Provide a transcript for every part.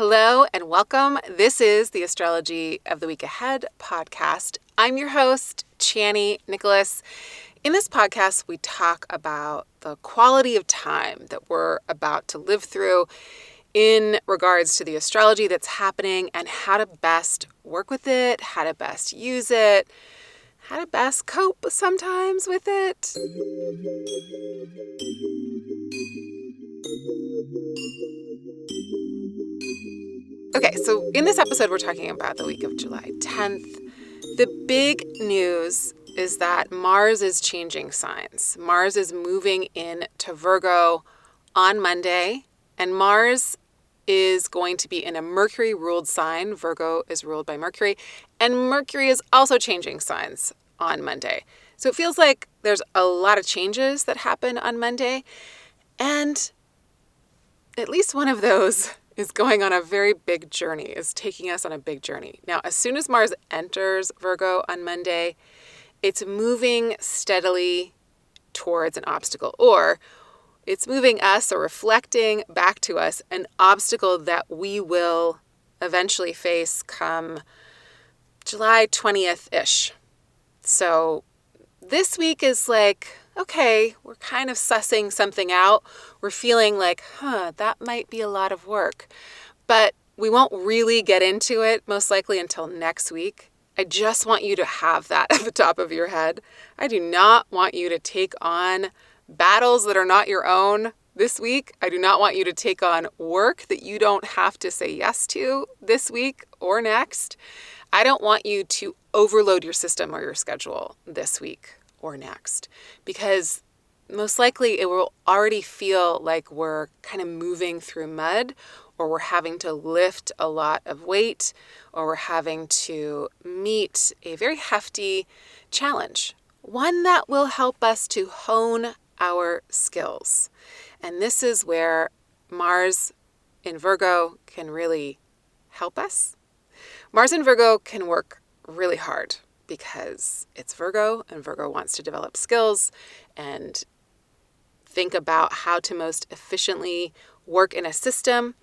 Hello and welcome. This is the Astrology of the Week Ahead podcast. I'm your host, Chani Nicholas. In this podcast, we talk about the quality of time that we're about to live through in regards to the astrology that's happening and how to best work with it, how to best use it, how to best cope sometimes with it. Okay, so in this episode, we're talking about the week of July 10th. The big news is that Mars is changing signs. Mars is moving into Virgo on Monday, and Mars is going to be in a Mercury-ruled sign. Virgo is ruled by Mercury, and Mercury is also changing signs on Monday. So it feels like there's a lot of changes that happen on Monday, and at least one of those is going on a very big journey, is taking us on a big journey. Now, as soon as Mars enters Virgo on Monday, it's moving steadily towards an obstacle, or it's moving us or reflecting back to us an obstacle that we will eventually face come July 20th-ish. So this week is like, okay, we're kind of sussing something out. We're feeling like, that might be a lot of work. But we won't really get into it most likely until next week. I just want you to have that at the top of your head. I do not want you to take on battles that are not your own this week. I do not want you to take on work that you don't have to say yes to this week or next. I don't want you to overload your system or your schedule this week or next, because most likely it will already feel like we're kind of moving through mud, or we're having to lift a lot of weight, or we're having to meet a very hefty challenge, one that will help us to hone our skills. And this is where Mars in Virgo can really help us. Mars in Virgo can work really hard because it's Virgo, and Virgo wants to develop skills and think about how to most efficiently work in a system.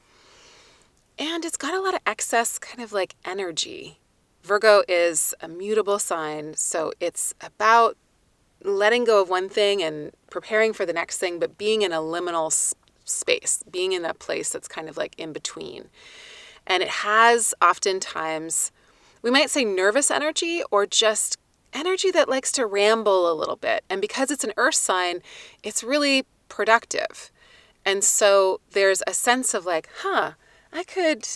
And it's got a lot of excess kind of like energy. Virgo is a mutable sign, so it's about letting go of one thing and preparing for the next thing, but being in a liminal space, being in a place that's kind of like in between. And it has oftentimes, we might say nervous energy, or just energy that likes to ramble a little bit. And because it's an earth sign, it's really productive. And so there's a sense of like, I could,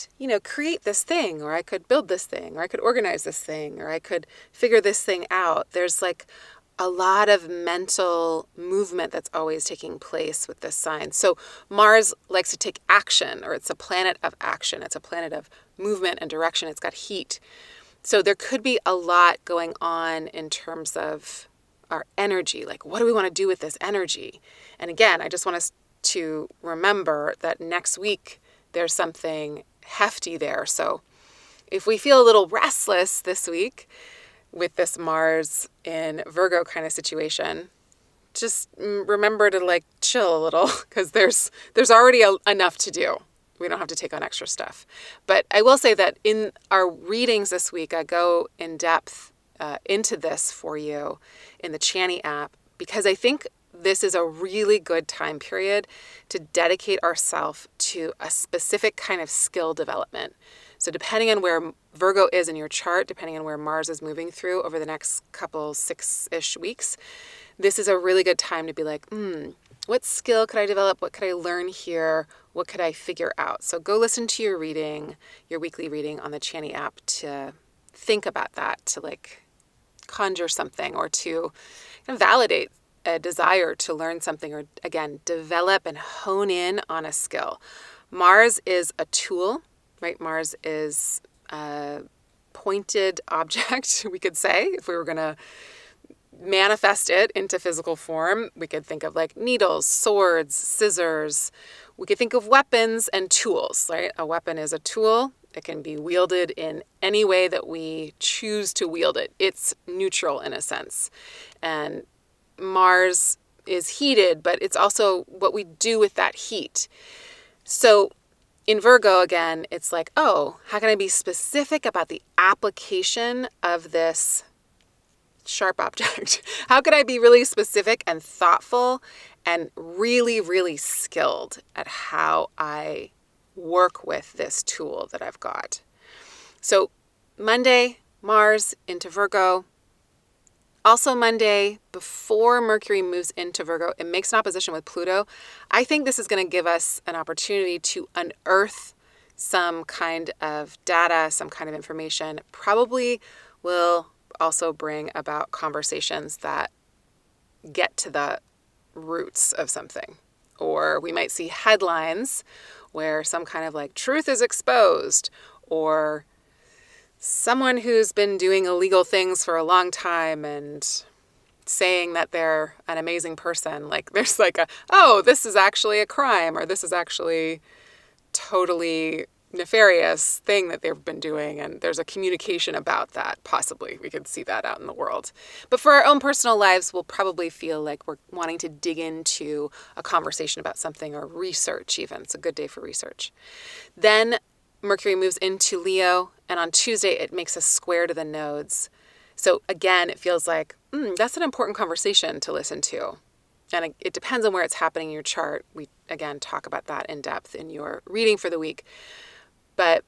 create this thing, or I could build this thing, or I could organize this thing, or I could figure this thing out. There's like a lot of mental movement that's always taking place with this sign. So Mars likes to take action, or it's a planet of action. It's a planet of movement and direction. It's got heat. So there could be a lot going on in terms of our energy. Like, what do we want to do with this energy? And again, I just want us to remember that next week there's something hefty there. So if we feel a little restless this week with this Mars in Virgo kind of situation, just remember to like chill a little, because there's already enough to do. We don't have to take on extra stuff. But I will say that in our readings this week, I go in depth into this for you in the Chani app, because I think this is a really good time period to dedicate ourselves to a specific kind of skill development. So depending on where Virgo is in your chart, depending on where Mars is moving through over the next couple 6-ish weeks, this is a really good time to be like, what skill could I develop? What could I learn here? What could I figure out? So go listen to your reading, your weekly reading on the Chani app, to think about that, to like conjure something, or to kind of validate a desire to learn something, or again, develop and hone in on a skill. Mars is a tool, right? Mars is a pointed object, we could say, if we were going to manifest it into physical form. We could think of like needles, swords, scissors. We could think of weapons and tools, right? A weapon is a tool. It can be wielded in any way that we choose to wield it. It's neutral in a sense. And Mars is heated, but it's also what we do with that heat. So In Virgo, again, it's like, oh, how can I be specific about the application of this sharp object? How could I be really specific and thoughtful and really, really skilled at how I work with this tool that I've got? So Monday, Mars into Virgo. Also Monday, before Mercury moves into Virgo, it makes an opposition with Pluto. I think this is going to give us an opportunity to unearth some kind of data, some kind of information. Probably will also bring about conversations that get to the roots of something. Or we might see headlines where some kind of like truth is exposed, or someone who's been doing illegal things for a long time and saying that they're an amazing person. Like there's like this is actually a crime, or this is actually totally nefarious thing that they've been doing. And there's a communication about that. Possibly we could see that out in the world. But for our own personal lives, we'll probably feel like we're wanting to dig into a conversation about something, or research even. It's a good day for research. Then Mercury moves into Leo, and on Tuesday, it makes a square to the nodes. So again, it feels like, that's an important conversation to listen to. And it depends on where it's happening in your chart. We, again, talk about that in depth in your reading for the week. But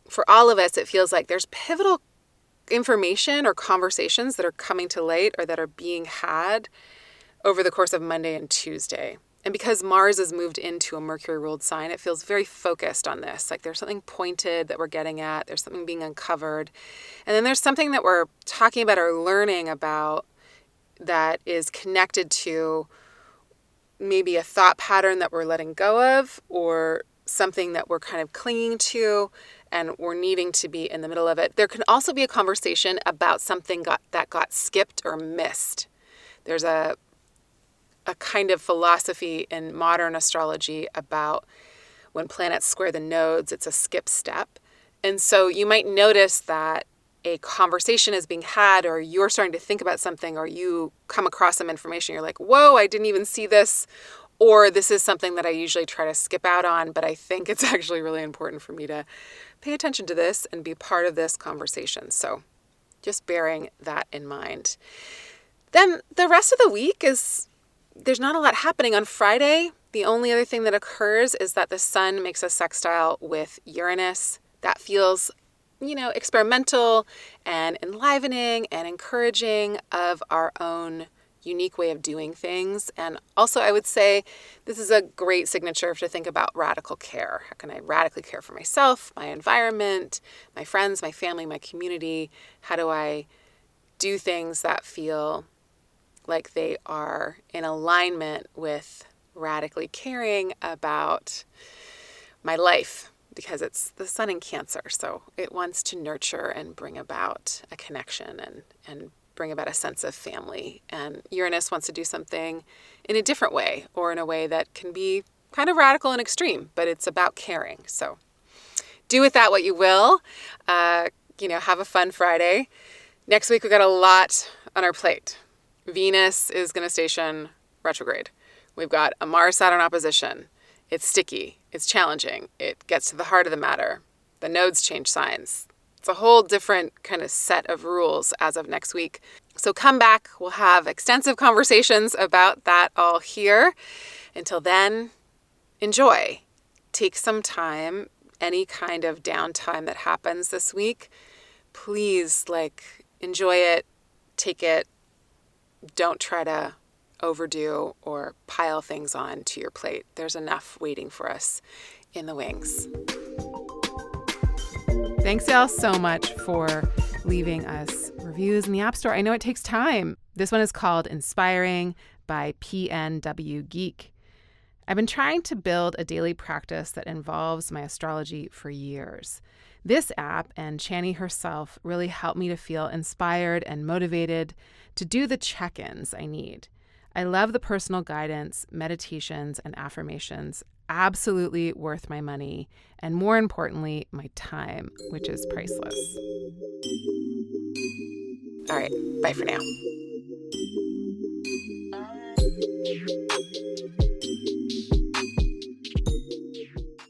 for all of us, it feels like there's pivotal information or conversations that are coming to light, or that are being had over the course of Monday and Tuesday. And because Mars has moved into a Mercury-ruled sign, it feels very focused on this. Like there's something pointed that we're getting at. There's something being uncovered. And then there's something that we're talking about or learning about that is connected to maybe a thought pattern that we're letting go of, or something that we're kind of clinging to, and we're needing to be in the middle of it. There can also be a conversation about something that got skipped or missed. There's a kind of philosophy in modern astrology about when planets square the nodes, it's a skip step. And so you might notice that a conversation is being had, or you're starting to think about something, or you come across some information, you're like, whoa, I didn't even see this. Or this is something that I usually try to skip out on, but I think it's actually really important for me to pay attention to this and be part of this conversation. So just bearing that in mind. Then the rest of the week there's not a lot happening. On Friday, the only other thing that occurs is that the sun makes a sextile with Uranus. That feels, experimental and enlivening and encouraging of our own unique way of doing things. And also, I would say this is a great signature to think about radical care. How can I radically care for myself, my environment, my friends, my family, my community? How do I do things that feel like they are in alignment with radically caring about my life? Because it's the sun in Cancer, so it wants to nurture and bring about a connection and bring about a sense of family. And Uranus wants to do something in a different way, or in a way that can be kind of radical and extreme, but it's about caring. So do with that what you will. Have a fun Friday. Next week, we've got a lot on our plate. Venus is going to station retrograde. We've got a Mars-Saturn opposition. It's sticky. It's challenging. It gets to the heart of the matter. The nodes change signs. It's a whole different kind of set of rules as of next week. So come back. We'll have extensive conversations about that all here. Until then, enjoy. Take some time. Any kind of downtime that happens this week, please enjoy it. Take it. Don't try to overdo or pile things on to your plate. There's enough waiting for us in the wings. Thanks y'all so much for leaving us reviews in the App Store. I know it takes time. This one is called Inspiring by PNW Geek. I've been trying to build a daily practice that involves my astrology for years. This app and Chani herself really helped me to feel inspired and motivated to do the check-ins I need. I love the personal guidance, meditations, and affirmations. Absolutely worth my money, and more importantly, my time, which is priceless. All right, bye for now.